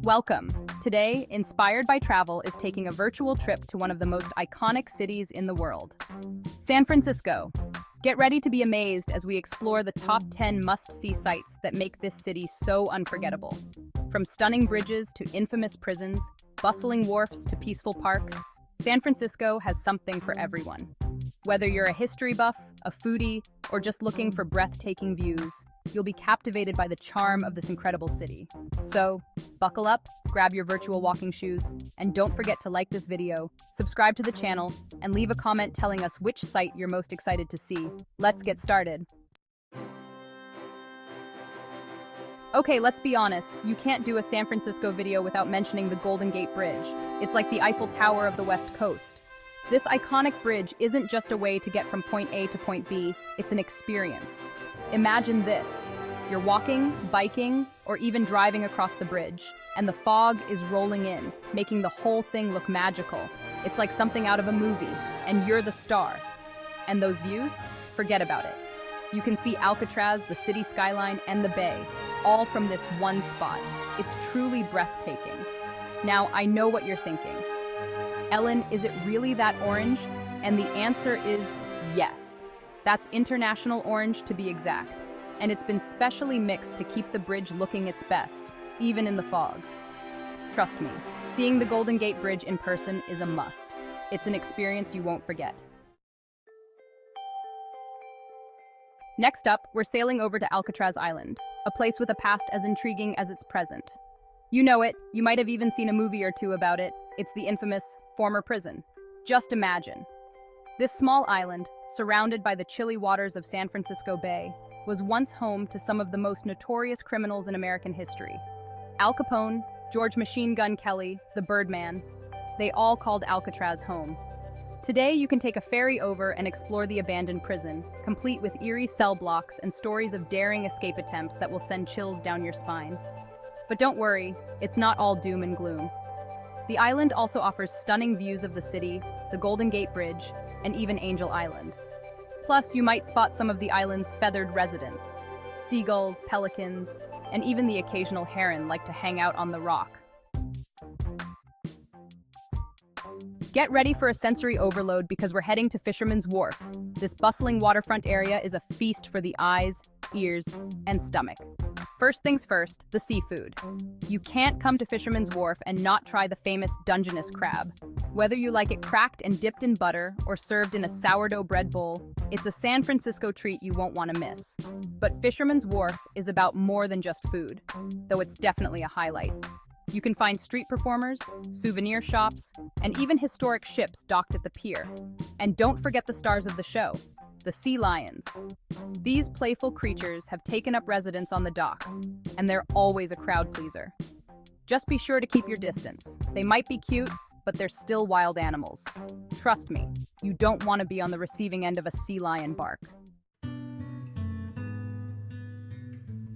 Welcome. Today, Inspired by Travel is taking a virtual trip to one of the most iconic cities in the world, San Francisco. Get ready to be amazed as we explore the top 10 must-see sites that make this city so unforgettable. From stunning bridges to infamous prisons, bustling wharfs to peaceful parks, San Francisco has something for everyone. Whether you're a history buff, a foodie, or just looking for breathtaking views, you'll be captivated by the charm of this incredible city. So, buckle up, grab your virtual walking shoes, and don't forget to like this video, subscribe to the channel, and leave a comment telling us which site you're most excited to see. Let's get started. Okay, let's be honest, you can't do a San Francisco video without mentioning the Golden Gate Bridge. It's like the Eiffel Tower of the West Coast. This iconic bridge isn't just a way to get from point A to point B, it's an experience. Imagine this. You're walking, biking, or even driving across the bridge, and the fog is rolling in, making the whole thing look magical. It's like something out of a movie, and you're the star. And those views? Forget about it. You can see Alcatraz, the city skyline, and the bay, all from this one spot. It's truly breathtaking. Now, I know what you're thinking. Ellen, is it really that orange? And the answer is yes. That's international orange to be exact. And it's been specially mixed to keep the bridge looking its best, even in the fog. Trust me, seeing the Golden Gate Bridge in person is a must. It's an experience you won't forget. Next up, we're sailing over to Alcatraz Island, a place with a past as intriguing as its present. You know it, you might have even seen a movie or two about it. It's the infamous former prison. Just imagine. This small island, surrounded by the chilly waters of San Francisco Bay, was once home to some of the most notorious criminals in American history. Al Capone, George Machine Gun Kelly, the Birdman, they all called Alcatraz home. Today, you can take a ferry over and explore the abandoned prison, complete with eerie cell blocks and stories of daring escape attempts that will send chills down your spine. But don't worry, it's not all doom and gloom. The island also offers stunning views of the city, the Golden Gate Bridge, and even Angel Island. Plus, you might spot some of the island's feathered residents. Seagulls, pelicans, and even the occasional heron like to hang out on the rock. Get ready for a sensory overload because we're heading to Fisherman's Wharf. This bustling waterfront area is a feast for the eyes, ears, and stomach. First things first, the seafood. You can't come to Fisherman's Wharf and not try the famous Dungeness crab. Whether you like it cracked and dipped in butter or served in a sourdough bread bowl, it's a San Francisco treat you won't want to miss. But Fisherman's Wharf is about more than just food, though it's definitely a highlight. You can find street performers, souvenir shops, and even historic ships docked at the pier. And don't forget the stars of the show, the sea lions. These playful creatures have taken up residence on the docks, and they're always a crowd pleaser. Just be sure to keep your distance. They might be cute, but they're still wild animals. Trust me, you don't want to be on the receiving end of a sea lion bark.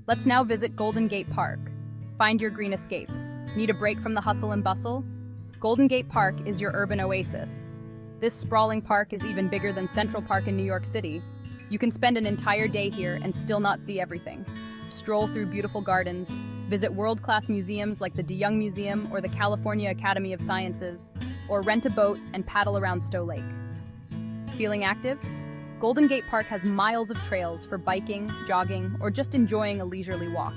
Let's now visit Golden Gate Park. Find your green escape. Need a break from the hustle and bustle? Golden Gate Park is your urban oasis. This sprawling park is even bigger than Central Park in New York City. You can spend an entire day here and still not see everything. Stroll through beautiful gardens, visit world-class museums like the De Young Museum or the California Academy of Sciences, or rent a boat and paddle around Stowe Lake. Feeling active? Golden Gate Park has miles of trails for biking, jogging, or just enjoying a leisurely walk.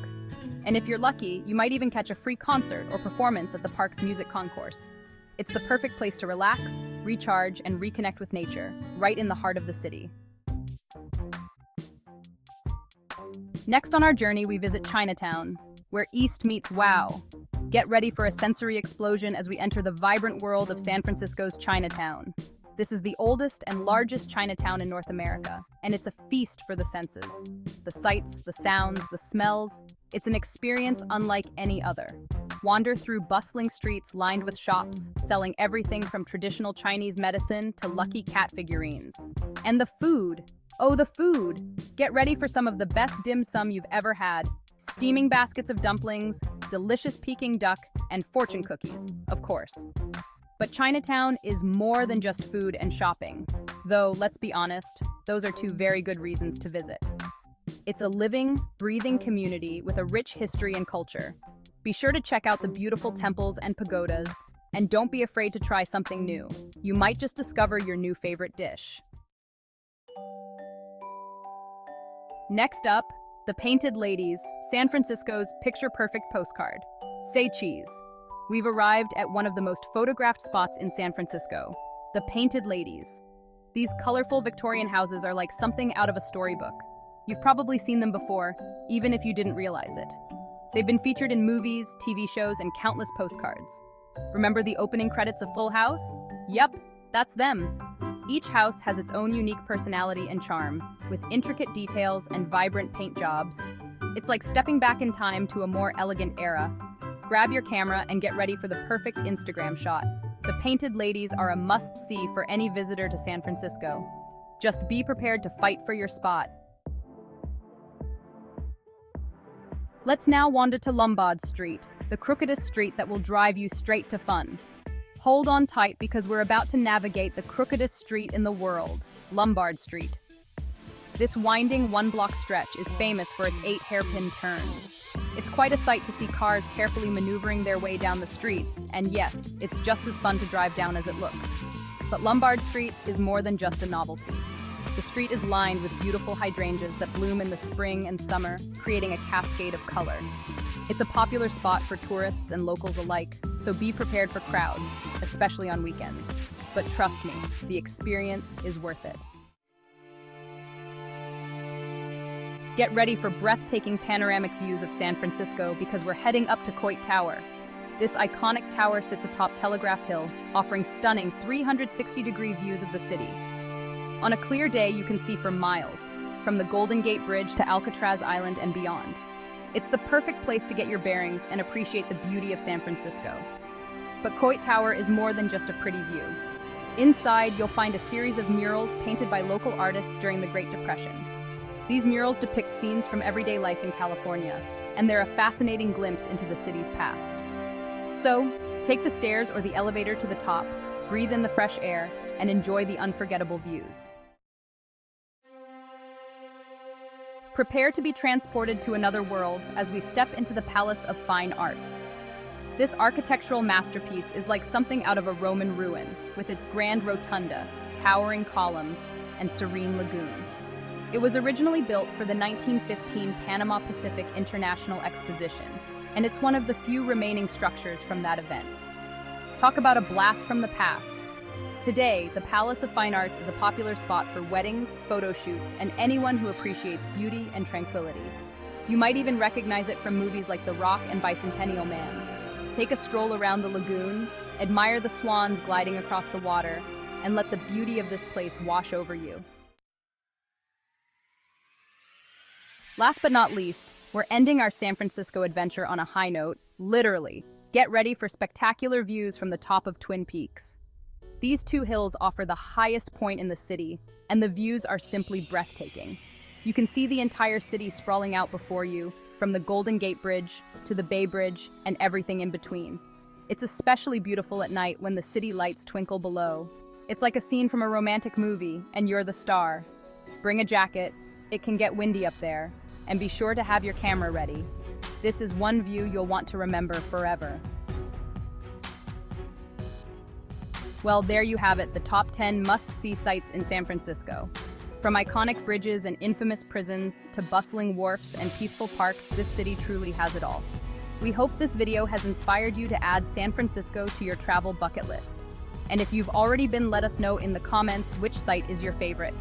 And if you're lucky, you might even catch a free concert or performance at the park's music concourse. It's the perfect place to relax, recharge, and reconnect with nature, right in the heart of the city. Next on our journey, we visit Chinatown, where East meets wow. Get ready for a sensory explosion as we enter the vibrant world of San Francisco's Chinatown. This is the oldest and largest Chinatown in North America, and it's a feast for the senses. The sights, the sounds, the smells, it's an experience unlike any other. Wander through bustling streets lined with shops, selling everything from traditional Chinese medicine to lucky cat figurines. And the food! Oh, the food! Get ready for some of the best dim sum you've ever had. Steaming baskets of dumplings, delicious Peking duck, and fortune cookies, of course. But Chinatown is more than just food and shopping. Though, let's be honest, those are two very good reasons to visit. It's a living, breathing community with a rich history and culture. Be sure to check out the beautiful temples and pagodas, and don't be afraid to try something new. You might just discover your new favorite dish. Next up, the Painted Ladies, San Francisco's picture-perfect postcard. Say cheese. We've arrived at one of the most photographed spots in San Francisco, the Painted Ladies. These colorful Victorian houses are like something out of a storybook. You've probably seen them before, even if you didn't realize it. They've been featured in movies, TV shows, and countless postcards. Remember the opening credits of Full House? Yep, that's them. Each house has its own unique personality and charm, with intricate details and vibrant paint jobs. It's like stepping back in time to a more elegant era. Grab your camera and get ready for the perfect Instagram shot. The Painted Ladies are a must-see for any visitor to San Francisco. Just be prepared to fight for your spot. Let's now wander to Lombard Street, the crookedest street that will drive you straight to fun. Hold on tight because we're about to navigate the crookedest street in the world, Lombard Street. This winding one-block stretch is famous for its 8 hairpin turns. It's quite a sight to see cars carefully maneuvering their way down the street, and yes, it's just as fun to drive down as it looks. But Lombard Street is more than just a novelty. The street is lined with beautiful hydrangeas that bloom in the spring and summer, creating a cascade of color. It's a popular spot for tourists and locals alike, so be prepared for crowds, especially on weekends. But trust me, the experience is worth it. Get ready for breathtaking panoramic views of San Francisco because we're heading up to Coit Tower. This iconic tower sits atop Telegraph Hill, offering stunning 360-degree views of the city. On a clear day, you can see for miles, from the Golden Gate Bridge to Alcatraz Island and beyond. It's the perfect place to get your bearings and appreciate the beauty of San Francisco. But Coit Tower is more than just a pretty view. Inside, you'll find a series of murals painted by local artists during the Great Depression. These murals depict scenes from everyday life in California, and they're a fascinating glimpse into the city's past. So, take the stairs or the elevator to the top, breathe in the fresh air, and enjoy the unforgettable views. Prepare to be transported to another world as we step into the Palace of Fine Arts. This architectural masterpiece is like something out of a Roman ruin, with its grand rotunda, towering columns, and serene lagoon. It was originally built for the 1915 Panama Pacific International Exposition, and it's one of the few remaining structures from that event. Talk about a blast from the past. Today, the Palace of Fine Arts is a popular spot for weddings, photo shoots, and anyone who appreciates beauty and tranquility. You might even recognize it from movies like The Rock and Bicentennial Man. Take a stroll around the lagoon, admire the swans gliding across the water, and let the beauty of this place wash over you. Last but not least, we're ending our San Francisco adventure on a high note, literally. Get ready for spectacular views from the top of Twin Peaks. These 2 hills offer the highest point in the city, and the views are simply breathtaking. You can see the entire city sprawling out before you, from the Golden Gate Bridge to the Bay Bridge and everything in between. It's especially beautiful at night when the city lights twinkle below. It's like a scene from a romantic movie, and you're the star. Bring a jacket, it can get windy up there, and be sure to have your camera ready. This is one view you'll want to remember forever. Well, there you have it, the top 10 must-see sights in San Francisco. From iconic bridges and infamous prisons to bustling wharfs and peaceful parks, this city truly has it all. We hope this video has inspired you to add San Francisco to your travel bucket list. And if you've already been, let us know in the comments which site is your favorite.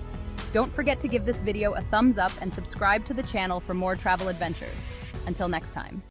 Don't forget to give this video a thumbs up and subscribe to the channel for more travel adventures. Until next time.